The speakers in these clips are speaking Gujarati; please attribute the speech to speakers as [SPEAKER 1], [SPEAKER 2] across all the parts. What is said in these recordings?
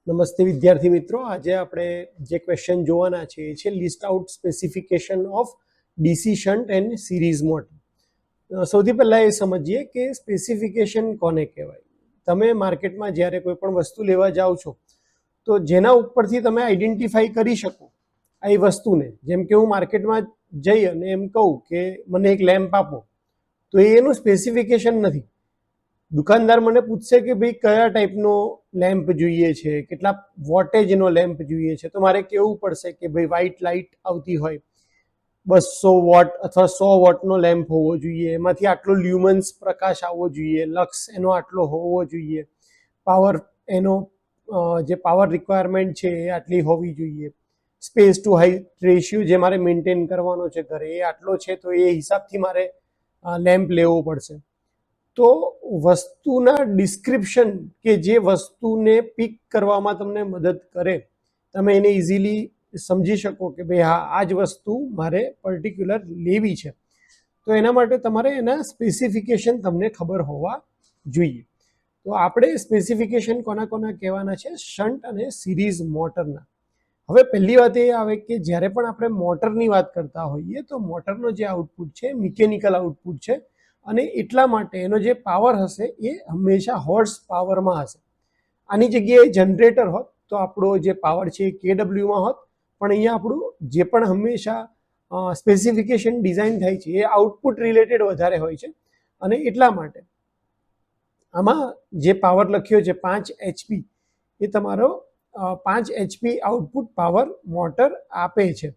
[SPEAKER 1] નમસ્તે વિદ્યાર્થી મિત્રો, આજે આપણે જે ક્વેશ્ચન જોવાના છે એ છે list out specification of DC shunt and series motor. સૌથી પહેલાં એ સમજીએ કે સ્પેસિફિકેશન કોને કહેવાય. તમે માર્કેટમાં જ્યારે કોઈ પણ વસ્તુ લેવા જાઓ છો તો જેના ઉપરથી તમે આઈડેન્ટિફાઈ કરી શકો આ એ વસ્તુને, જેમ કે હું માર્કેટમાં જઈ અને એમ કહું કે મને એક લેમ્પ આપો, તો એનું સ્પેસિફિકેશન નથી. દુકાનદાર મને પૂછશે કે ભાઈ કયા ટાઈપનો લેમ્પ જોઈએ છે, કેટલા વોટેજનો લેમ્પ જોઈએ છે, તો મારે કહેવું પડશે કે ભાઈ વ્હાઇટ લાઇટ આવતી હોય 200 વોટ અથવા 100 વોટનો લેમ્પ હોવો જોઈએ, એમાંથી આટલો લ્યુમન્સ પ્રકાશ આવવો જોઈએ, લક્સ એનો આટલો હોવો જોઈએ, પાવર એનો જે પાવર રિક્વાયરમેન્ટ છે એ આટલી હોવી જોઈએ, સ્પેસ ટુ હાઇટ રેશિયો જે મારે મેન્ટેન કરવાનો છે ઘરે એ આટલો છે, તો એ હિસાબથી મારે લેમ્પ લેવો પડશે. તો વસ્તુના ડિસ્ક્રિપ્શન કે જે વસ્તુને પિક કરવામાં તમને મદદ કરે, તમે એને ઇઝીલી સમજી શકો કે ભાઈ હા આ જ વસ્તુ મારે પર્ટિક્યુલર લેવી છે, તો એના માટે તમારે એના સ્પેસિફિકેશન તમને ખબર હોવા જોઈએ. તો આપણે સ્પેસિફિકેશન કોના કોના કહેવાના છે? શન્ટ અને સિરીઝ મોટરના. હવે પહેલી વાત એ આવે કે જ્યારે પણ આપણે મોટરની વાત કરતા હોઈએ તો મોટરનો જે આઉટપુટ છે મિકેનિકલ આઉટપુટ છે, અને એટલા માટે એનો જે પાવર હશે એ હંમેશા હોર્સ પાવરમાં હશે. આની જગ્યાએ જનરેટર હોત તો આપણો જે પાવર છે એ KW-માં હોત, પણ અહીંયા આપણું જે પણ હંમેશા સ્પેસિફિકેશન ડિઝાઇન થાય છે એ આઉટપુટ રિલેટેડ વધારે હોય છે, અને એટલા માટે આમાં જે પાવર લખ્યો છે 5 HP, એ તમારો 5 HP આઉટપુટ પાવર મોટર આપે છે.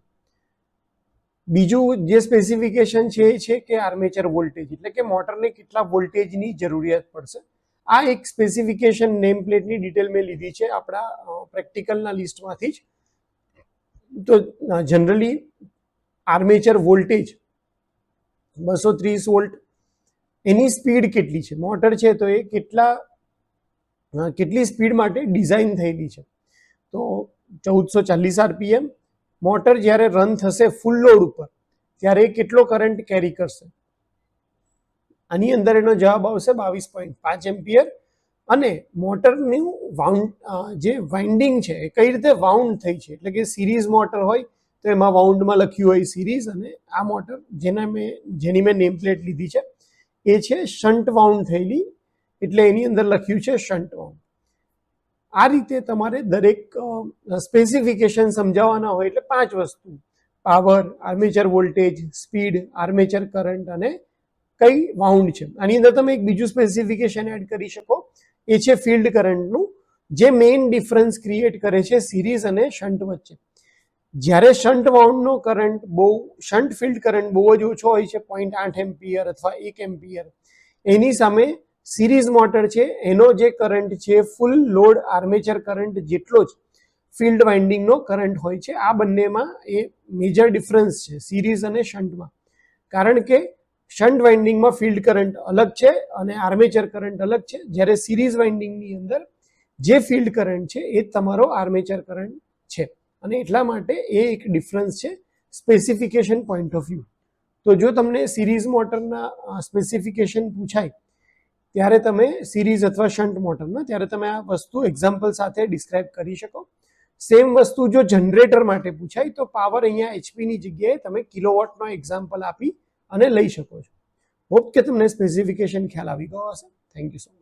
[SPEAKER 1] બીજું જે સ્પેસિફિકેશન છે એ છે કે આર્મેચર વોલ્ટેજ, એટલે કે મોટરને કેટલા વોલ્ટેજની જરૂરિયાત પડશે. આ એક સ્પેસિફિકેશન નેમ પ્લેટની ડિટેલ મેં લીધી છે આપણા પ્રેક્ટિકલના લિસ્ટમાંથી જ. તો જનરલી આર્મેચર વોલ્ટેજ 230 વોલ્ટ, એની સ્પીડ કેટલી છે, મોટર છે તો એ કેટલી સ્પીડ માટે ડિઝાઇન થયેલી છે, તો 1440 RPM. મોટર જ્યારે રન થશે ફૂલ લોડ ઉપર ત્યારે કેટલો કરંટ કેરી કરશે? આની અંદર એનો જવાબ આવશે 22.5 એમ્પિયર. અને મોટરનું જે વાઇન્ડિંગ છે એ કઈ રીતે વાઉન્ડ થઈ છે, એટલે કે સિરીઝ મોટર હોય તો એમાં વાઉન્ડમાં લખ્યું હોય સિરીઝ, અને આ મોટર જેની મેં નેમ પ્લેટ લીધી છે એ છે શન્ટ વાઉન્ડ થયેલી, એટલે એની અંદર લખ્યું છે શન્ટ વાઉન્ડ. આ રીતે તમારે દરેક સ્પેસિફિકેશન સમજાવવાના હોય એટલે 5 વસ્તુ: power, armature voltage, speed, armature current અને કઈ વાઉન્ડ છે. આની અંદર તમે એક બીજું સ્પેસિફિકેશન એડ કરી શકો, એ છે ફિલ્ડ કરંટનું, જે મેઇન ડિફરન્સ ક્રિએટ કરે છે સિરીઝ અને શન્ટ વચ્ચે. જ્યારે શન્ટ વાઉન્ડનો કરંટ શન્ટ ફિલ્ડ કરંટ બહુ જ ઓછો હોય છે, 0.8 એમ્પિયર અથવા 1 એમ્પિયર, એની સામે સિરીઝ મોટર છે એનો જે કરંટ છે ફૂલ લોડ આર્મેચર કરંટ જેટલો જ ફિલ્ડ વાઇન્ડિંગનો કરંટ હોય છે. આ બંનેમાં એ મેજર ડિફરન્સ છે સિરીઝ અને શન્ટમાં, કારણ કે શન્ટ વાઇન્ડિંગમાં ફિલ્ડ કરંટ અલગ છે અને આર્મેચર કરંટ અલગ છે, જ્યારે સિરીઝ વાઇન્ડિંગની અંદર જે ફિલ્ડ કરંટ છે એ તમારો આર્મેચર કરંટ છે, અને એટલા માટે એ એક ડિફરન્સ છે સ્પેસિફિકેશન પોઈન્ટ ઓફ વ્યૂ. તો જો તમને સિરીઝ મોટરના સ્પેસિફિકેશન પૂછાય ત્યારે તમે સિરીઝ અથવા શન્ટ મોટરના, ત્યારે તમે આ વસ્તુ એક્ઝામ્પલ સાથે ડિસ્ક્રાઇબ કરી શકો. સેમ વસ્તુ જો જનરેટર માટે પૂછાય તો પાવર અહીંયા HPની જગ્યાએ તમે કિલોવોટનો એક્ઝામ્પલ આપી અને લઈ શકો છો. હોપ કે તમને સ્પેસિફિકેશન ખ્યાલ આવી ગયો હશે. Thank you so much.